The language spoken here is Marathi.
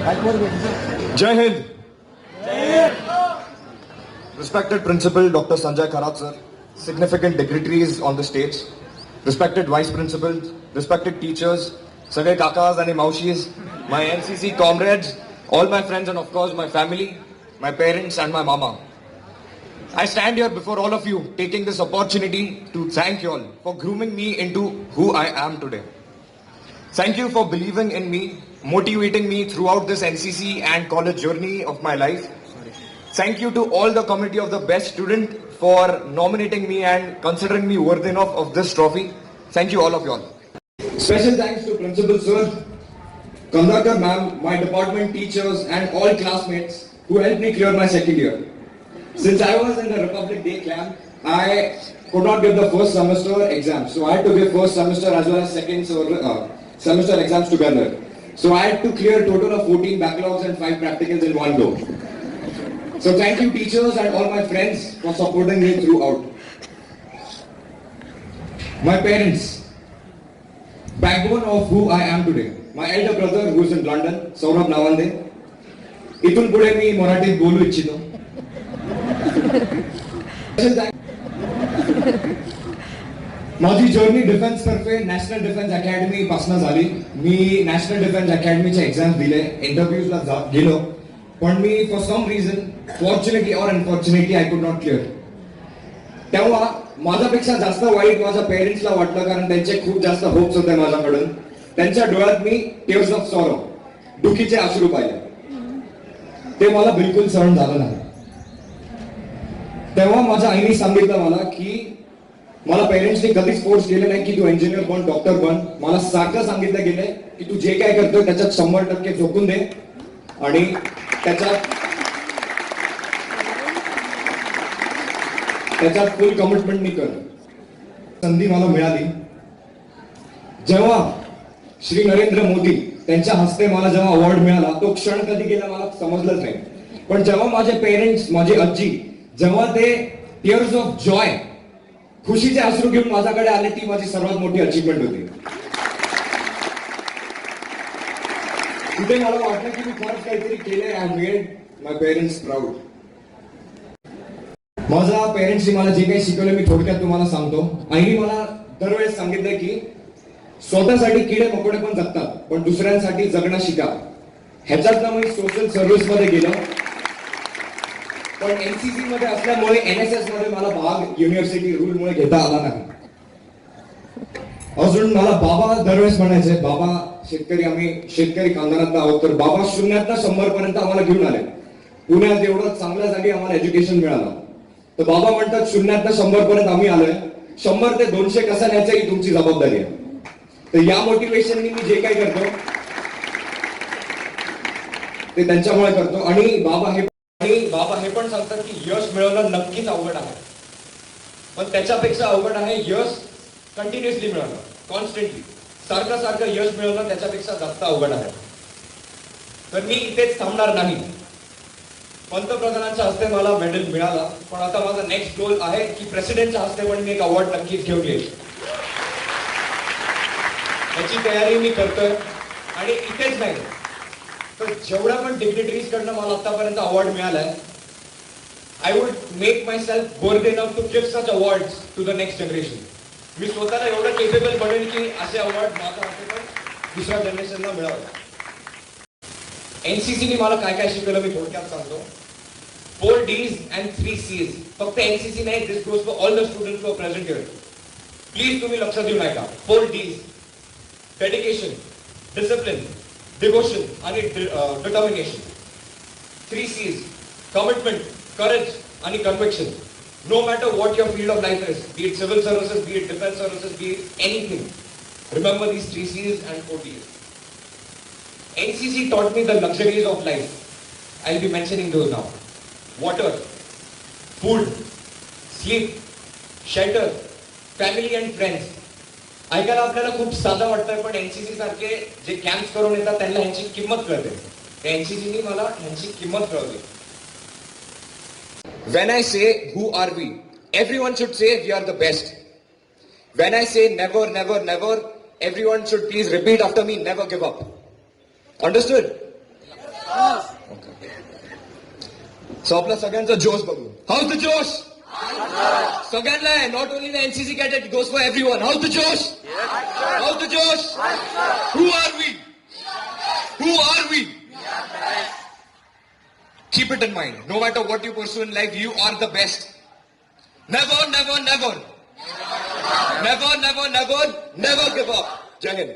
Jai Hind. Respected Principal Dr. Sanjay Kharat sir, significant dignitaries on the stage, respected Vice Principals, respected teachers, Sagai Kakas and Maushis, my NCC comrades, all my friends and of course my family, my parents and my mama. I stand here before all of you taking this opportunity to thank you all for grooming me into who I am today. Thank you for believing in me, motivating me throughout this NCC and college journey of my life. Thank you to all the committee of the best student for nominating me and considering me worthy enough of this trophy. Thank you all of you all. Special thanks to Principal Sir, Kandakar ma'am, my department teachers and all classmates who helped me clear my second year. Since I was in the Republic Day camp, I could not give the first semester exams. So I had to give first semester as well as second semester exams together. So I had to clear a total of 14 backlogs and 5 practicals in one go. So thank you teachers and all my friends for supporting me throughout. My parents, backbone of who I am today. My elder brother who is in London, Saurabh Nawande. इथून पुढे मी मराठीत बोलू इच्छितो. माझी जर्नी डिफेन्स तर्फे नॅशनल डिफेन्स अकॅडमी पासून झाली. मी नॅशनल डिफेन्स अकॅडमीचे एक्झाम दिले, इंटरव्ह्यूजला गेलो, पण मी for some reason fortunately or unfortunately I could not clear. तेव्हा माझ्यापेक्षा जास्त वाईट माझ्या पेरेंट्सला वाटलं, कारण त्यांचे खूप जास्त होप्स होते माझ्याकडून. त्यांच्या डोळ्यात मी टीअर्स ऑफ सॉरो, दुखीचे अश्रू पाहिले. ते मला बिलकुल सहन झालं नाही. तेव्हा माझ्या आईने सांगितलं मला की मला पेरेंट्सने कधीच फोर्स केले नाही की तू इंजिनियर बन, डॉक्टर बन. मला सारखं सांगितलं गेलंय की तू जे काय करतोय त्याच्यात 100% झोकून दे आणि त्याच्यात फुल कमिटमेंटनी कर. संधी मला मिळाली जेव्हा श्री नरेंद्र मोदी त्यांच्या हस्ते मला जेव्हा अवॉर्ड मिळाला, तो क्षण कधी गेला मला समजलंच नाही. पण जेव्हा माझे पेरेंट्स, माझी आजी, जेव्हा ते टीअर्स ऑफ जॉय, खुशीचे अश्रू घेऊन माझ्याकडे आले, ती माझी सर्वात मोठी अचीवमेंट होती. तिथे मला वाटलं की मी खरंच काहीतरी केलंय. I made my parents proud. माझ्या पेरेंट्सनी मला जे काही शिकवलं मी थोडक्यात तुम्हाला सांगतो. आईने मला दरवेळेस सांगितलंय की स्वतःसाठी किडे मकोडे पण जगतात, पण दुसऱ्यांसाठी जगणं शिका. ह्याच्यातनं मी सोशल सर्व्हिस मध्ये गेलो, पण एनसीसी मध्ये असल्यामुळे एनएसएस मध्ये मला भाग युनिव्हर्सिटी रूल मुळे घेता आला नाही. अजून मला बाबा दरवेळेस म्हणायचे, बाबा शेतकरी, आम्ही शेतकरी खानदानात आहोत, तर बाबा 0 ते 100 पर्यंत आम्हाला घेऊन आले. पुण्यात एवढं चांगल्या जागी आम्हाला एज्युकेशन मिळालं. तर बाबा म्हणतात 0 ते 100 पर्यंत आम्ही आलोय, 100 ते 200 कसं न्यायचं ही तुमची जबाबदारी आहे. तर या मोटिवेशननी मी जे काही करतो ते त्यांच्यामुळे करतो. आणि बाबा हे पण सांगतात की यश मिळवणं नक्कीच अवघड आहे, पण त्याच्यापेक्षा अवघड आहे यश कंटिन्युअसली मिळवणं, कॉन्स्टंटली सारखं यश मिळवणं त्याच्यापेक्षा जास्त अवघड आहे. तर मी इथेच थांबणार नाही. पंतप्रधानांच्या हस्ते मला मेडल मिळाला, पण आता माझा नेक्स्ट गोल आहे की प्रेसिडेंटच्या हस्ते पण मी एक अवॉर्ड नक्कीच घेऊन येईल. याची तयारी मी करतोय. आणि इथेच नाही तर जेवढ्या पण डिग्निटरीज कडनं मला आतापर्यंत अवॉर्ड मिळालाय, I would make myself worthy enough to give such awards to the next generation. मी स्वतःला एवढं केपेबल बनेन की असे अवॉर्ड माझ्या हस्ते पण दुसऱ्या जनरेशनला मिळावं. एनसीसीने मला काय काय शिकवलं मी थोडक्यात सांगतो. 4 Ds and 3 Cs. फक्त एनसीसी नाही, this goes for all the students who are present here. Please तुम्ही लक्ष देऊन ऐका. 4 Ds, डेडिकेशन, डिसिप्लिन, डिवोशन आणि डिटर्मिनेशन. 3 Cs, कमिटमेंट, करेज आणि conviction. No matter what your field of life is, be it civil services, be it defense services, be it anything, remember these 3 Cs and 4 Ds. NCC taught me the luxuries of life. I'll be mentioning those now. Water, food, sleep, shelter, family and friends. ऐकायला आपल्याला खूप साधं वाटतंय, पण एनसीसी सारखे जे कॅम्प्स करून येतात त्यांना ह्यांची किंमत कळते. एनसीसीने मला ह्यांची किंमत कळवली. When I say who are we, everyone should say we are the best. When I say never, never, never, everyone should please repeat after me, never give up. Understood? Okay. So आपला सगळ्यांचा जोश बघू. How's the जोश? सगळ्यांना आहे, not only the NCC cadet, it goes for everyone. How's the जोश? How's the जोश? Who are we? Who are we? Keep it in mind. No matter what you pursue in life, you are the best. Never, never, never. Never, never, never, never give up. Jai Hind.